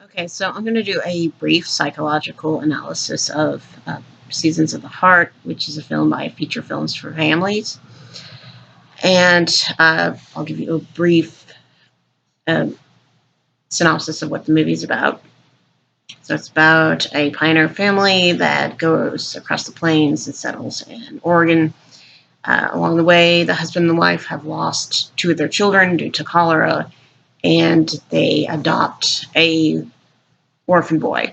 Okay, so I'm going to do a brief psychological analysis of Seasons of the Heart, which is a film by Feature Films for Families. And I'll give you a brief um, synopsis of what the movie's about. So it's about a pioneer family that goes across the plains and settles in Oregon. Along the way, the husband and the wife have lost two of their children due to cholera, and they adopt a orphan boy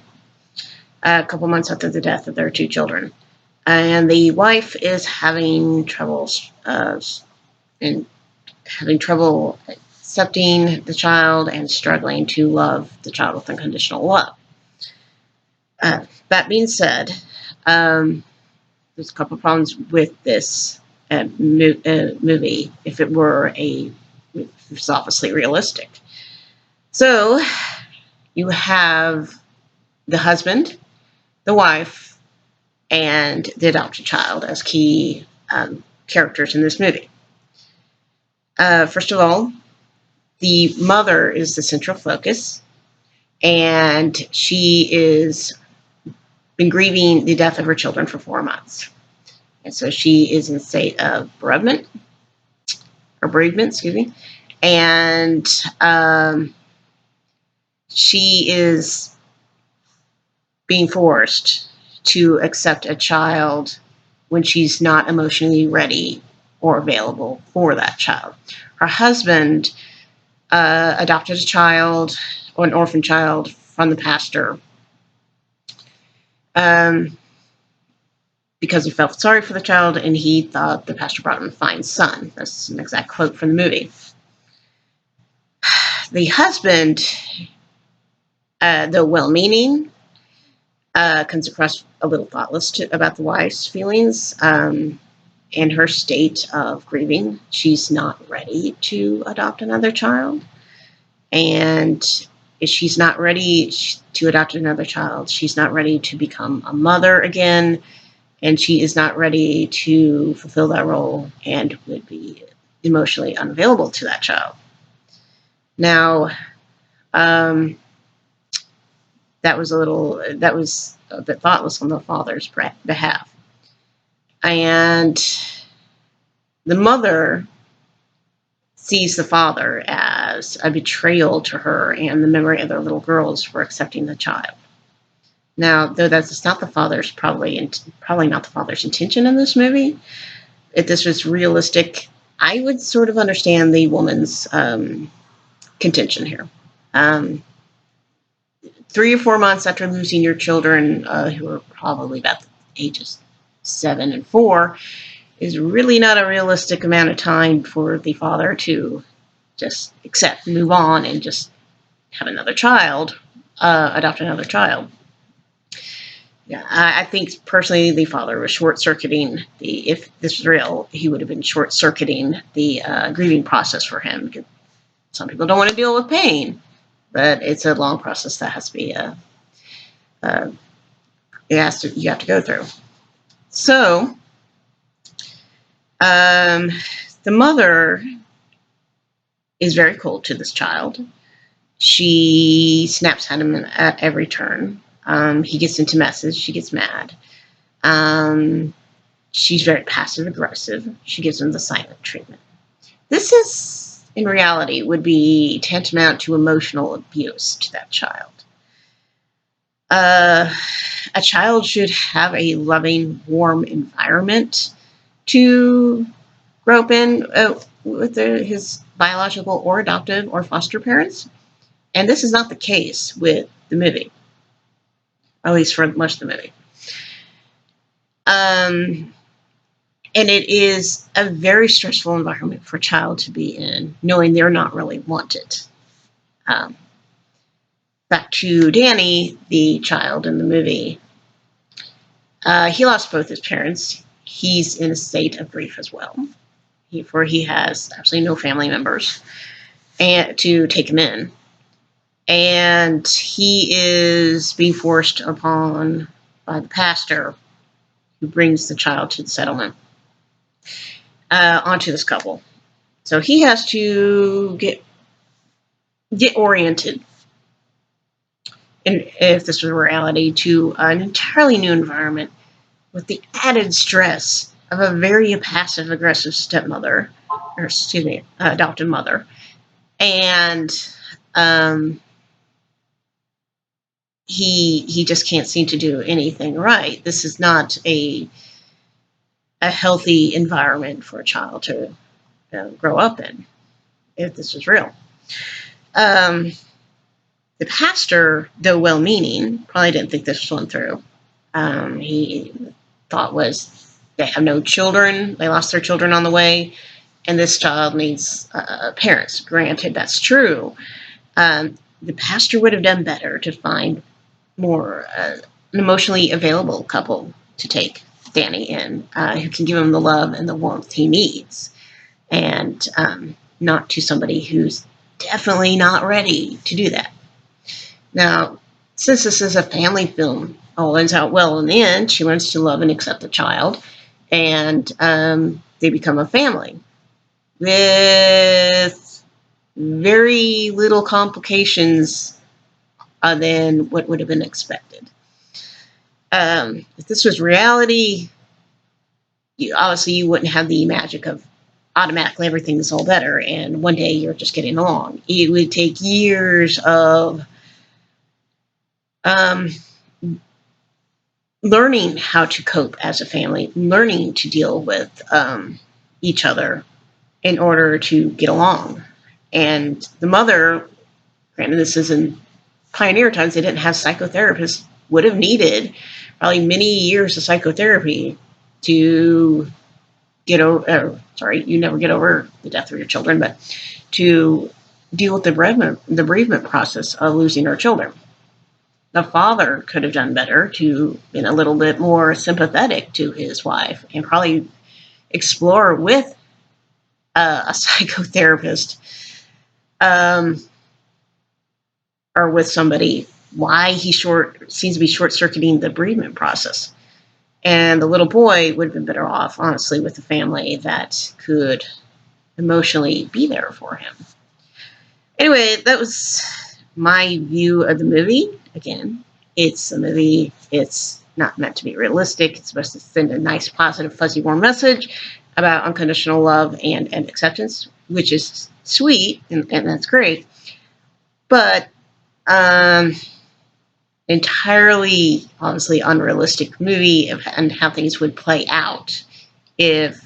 a couple months after the death of their two children. And the wife is having troubles and having trouble accepting the child and struggling to love the child with unconditional love. That being said, there's a couple problems with this movie if it were it's obviously realistic. So you have the husband, the wife, and the adopted child as key characters in this movie. First of all, the mother is the central focus, and she is been grieving the death of her children for 4 months. And so she is in a state of bereavement, excuse me. And she is being forced to accept a child when she's not emotionally ready or available for that child. Her husband adopted a child, or an orphan child, from the pastor because he felt sorry for the child and he thought the pastor brought him a fine son. That's an exact quote from the movie. The husband, though well-meaning, comes across a little thoughtless about the wife's feelings and her state of grieving. She's not ready to adopt another child. And if she's not ready to adopt another child, she's not ready to become a mother again, and she is not ready to fulfill that role and would be emotionally unavailable to that child. Now, that was a bit thoughtless on the father's behalf. And the mother sees the father as a betrayal to her and the memory of their little girls for accepting the child. Now, though that's not the father's probably not the father's intention in this movie, if this was realistic, I would sort of understand the woman's contention here. 3 or 4 months after losing your children, who are probably about the ages 7 and 4, is really not a realistic amount of time for the father to just accept, move on, and just have another child, adopt another child. Yeah, I think personally the father was short-circuiting if this was real, he would have been short-circuiting the grieving process for him. Because some people don't want to deal with pain, but it's a long process that has to be you have to go through. So, the mother is very cold to this child. She snaps at him at every turn. He gets into messes. She gets mad. She's very passive aggressive. She gives him the silent treatment. This is, in reality, would be tantamount to emotional abuse to that child. A child should have a loving, warm environment to grow up in with his biological or adoptive or foster parents. And this is not the case with the movie, at least for much of the movie. And it is a very stressful environment for a child to be in, knowing they're not really wanted. Back to Danny, the child in the movie. He lost both his parents. He's in a state of grief as well, for he has absolutely no family members to take him in. And he is being forced upon by the pastor who brings the child to the settlement onto this couple. So he has to get oriented and if this was a reality, to an entirely new environment with the added stress of a very passive aggressive stepmother, or excuse me, adopted mother. And um, he just can't seem to do anything right. This is not a healthy environment for a child to grow up in, if this was real. Um, the pastor, though well-meaning, probably didn't think this one through. He thought was they have no children, they lost their children on the way, and this child needs parents. Granted, that's true. The pastor would have done better to find more an emotionally available couple to take Danny in, who can give him the love and the warmth he needs, and not to somebody who's definitely not ready to do that. Now, since this is a family film, all ends out well in the end. She learns to love and accept the child, and they become a family with very little complications than what would have been expected. If this was reality, obviously you wouldn't have the magic of automatically everything's all better and one day you're just getting along. It would take years of um, learning how to cope as a family, learning to deal with each other in order to get along. And the mother, granted this is in pioneer times, they didn't have psychotherapists, would have needed probably many years of psychotherapy to get over, sorry, you never get over the death of your children, but to deal with the bereavement process of losing our children. The father could have done better to be a little bit more sympathetic to his wife and probably explore with a psychotherapist or with somebody why he seems to be short-circuiting the bereavement process. And the little boy would have been better off, honestly, with a family that could emotionally be there for him. Anyway, that was my view of the movie. Again, it's a movie. It's not meant to be realistic. It's supposed to send a nice, positive, fuzzy, warm message about unconditional love and acceptance, which is sweet, and that's great. But entirely, honestly, unrealistic movie and how things would play out if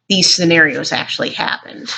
these scenarios actually happened.